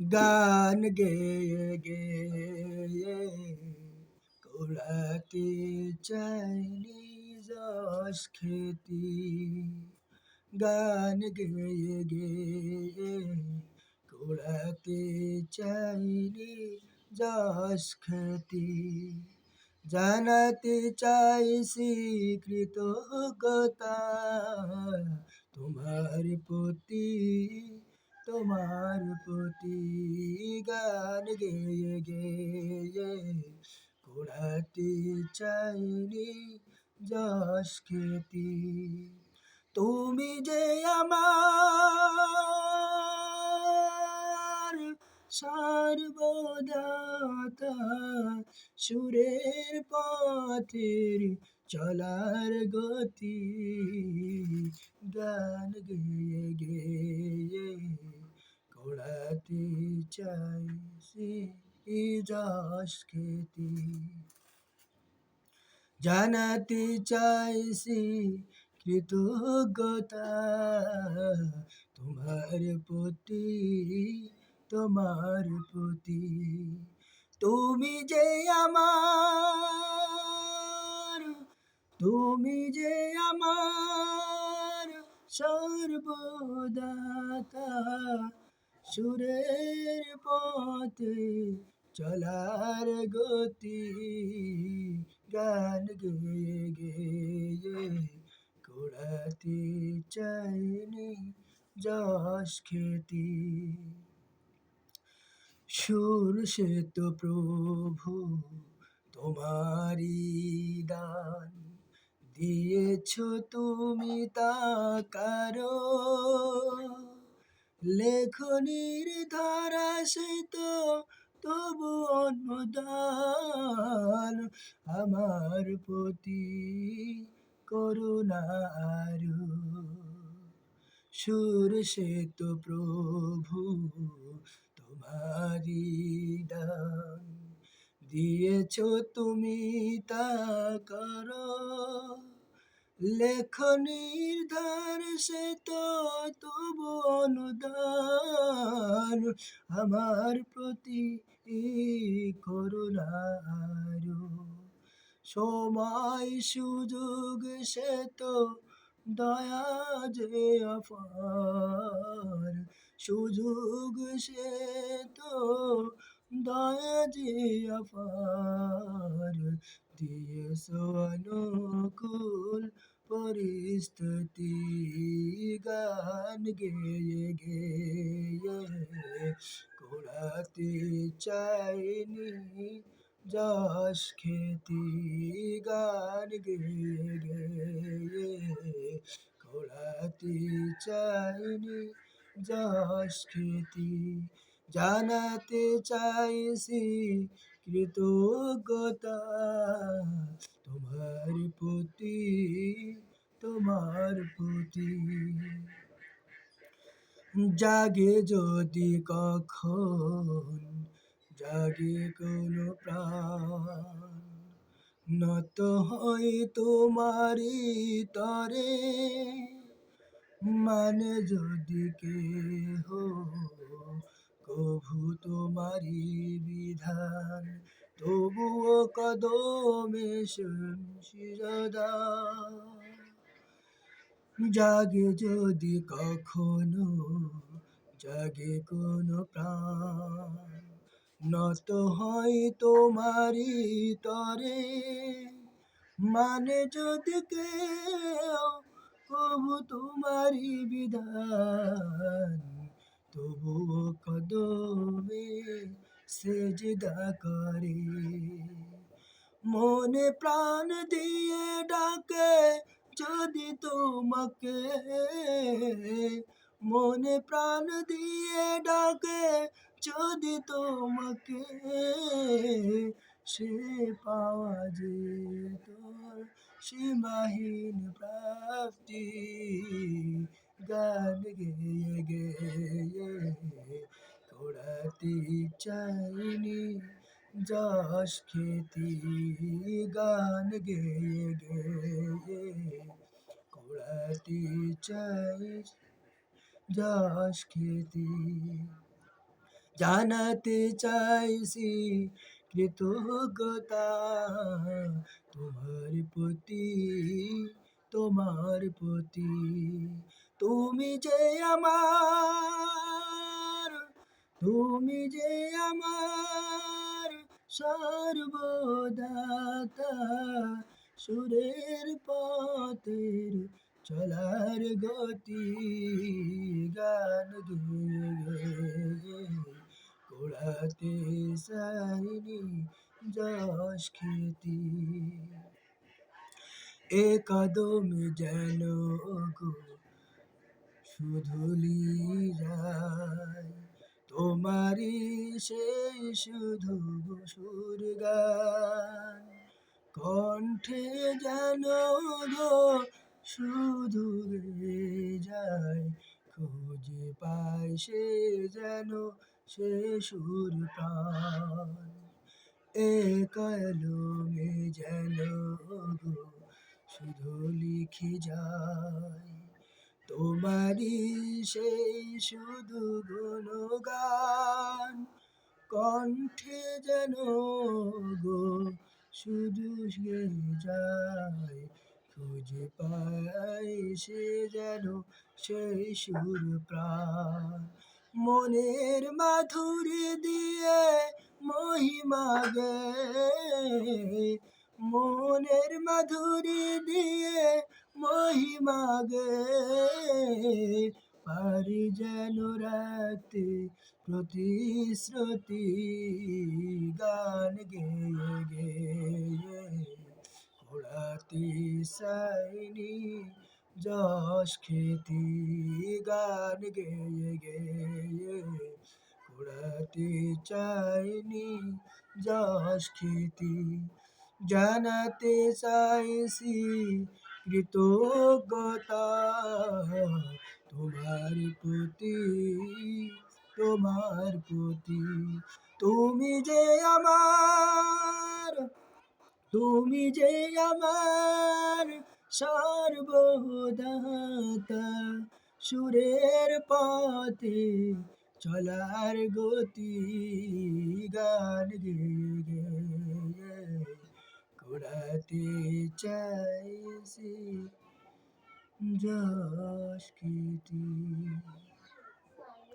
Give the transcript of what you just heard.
গান গেয়ে গেয়ে কুড়াতে চাই নিজ খেতি। গান গেয়ে গেয়ে কুড়াতে চাই নিজ খেতি। জানাতে চাই কৃতজ্ঞতা তোমার প্রতি, তোমার প্রতি। গান গেয়ে গেয়ে কুড়াতে চাইনি যশ খেতি। তুমি যে আমার সর্বদাতা, সুরের পথের চলার গতি। গান গেয়ে গেয়ে কুড়াতে চাইছি যশ খেতি। জানাতে চাইছি কৃতজ্ঞতা তোমার প্রতি, তোমার প্রতি। তুমি যে আমার, তুমি যে আমার সর্বদাতা, সুরের পথে চলার গতি। গান গেয়ে গেয়ে কুড়াতে চাইনি যশ খেতি। সুর সে তো প্রভু তোমারি দান, দিয়েছ তুমি তা কারো। লেখনির ধারা সে তো তবু অনুদান, আমার প্রতি করুণা আরো। সুর সে তো প্রভু তোমারি দান, দিয়েছ তুমি তা করো। লেখনির ধার সে তো তবু অনুদান, আমার প্রতি করুণা আরো। সময় সুযোগ সে তো দয়া যে অপার, সুযোগ সে তো দয়া যে অপার। দিয়েছ অনুকূল পরিস্থিতি। গান গেয়ে গেয়ে কুড়াতে চাইনি যশ খেতি। গান গেয়ে গেয়ে কুড়াতে চাইনি যশ খেতি। জানাতে চাইছি কৃতজ্ঞতা তোমার প্রতি, তোমার প্রতি। জাগে যদি কখন জাগে কোনো প্রাণ, নত হয় তোমারি তরে। মানে যদি কেহ কভু তোমারি বিধান, তবুও কদমে শিরদা। জাগে যদি কখনো জাগে কোনো প্রাণ, নত হয় তোমারি তরে। মানে যদি কেউ কভু তোমারি বিধান, তবুও কদমে সেজদা করে। মনে প্রাণ দিয়ে ডাকে যদি তোমাকে, মনে প্রাণ দিয়ে ডাকে যদি তোমাকে, সে পাওয়া যে তোর সীমাহীন প্রাপ্তি। গান গেয়ে গেয়ে কুড়াতে চাইনি যশ খেতি। গান গেয়ে গেয়ে কুড়াতে চাই যশ খেতি। জানাতে চাইছি কৃতজ্ঞতা তোমার প্রতি, তোমার প্রতি। তুমি যে আমার, তুমি যে আমার সর্বদাতা, সুরের পথের চলার গতি, গান গেয়ে গোড়াতে চাইনি যশ খ্যাতি। এ কদমে যেন গো শুধু লীলায়, তোমারই সেই শুধু সুর গান, কণ্ঠে যেন গো শুধু গেয়ে যায়, খুঁজে পায় সে যেন সে সুর প্রাণ। এ কলমে যেন গো শুধু লিখে যায়, তোমারই সেই শুধু গুণগান, কণ্ঠে যেন গো শুধু গেয়ে যায়, খুঁজে পায় সে যেন সেই সুর প্রাণ। মনের মাধুরী দিয়ে মহিমা গে, মনের মাধুরী দিয়ে মহিমা গে, পারি যেন রাখতে প্রতিশ্রুতি, গান গেয়ে গেয়ে ওড়াতে চাইনি যশ খ্যাতি, গান গেয়ে গেয়ে ওড়াতে চাইনি যশ খ্যাতি। জানাতে চাইছি কৃতজ্ঞতা তোমার প্রতি, তোমার প্রতি। তুমি যে আমার, তুমি যে আমার সর্বদাতা, সুরের পথে চলার গতি, গান গেয়ে গেয়ে গোড়াতে চাইছি যশ খ্যাতি।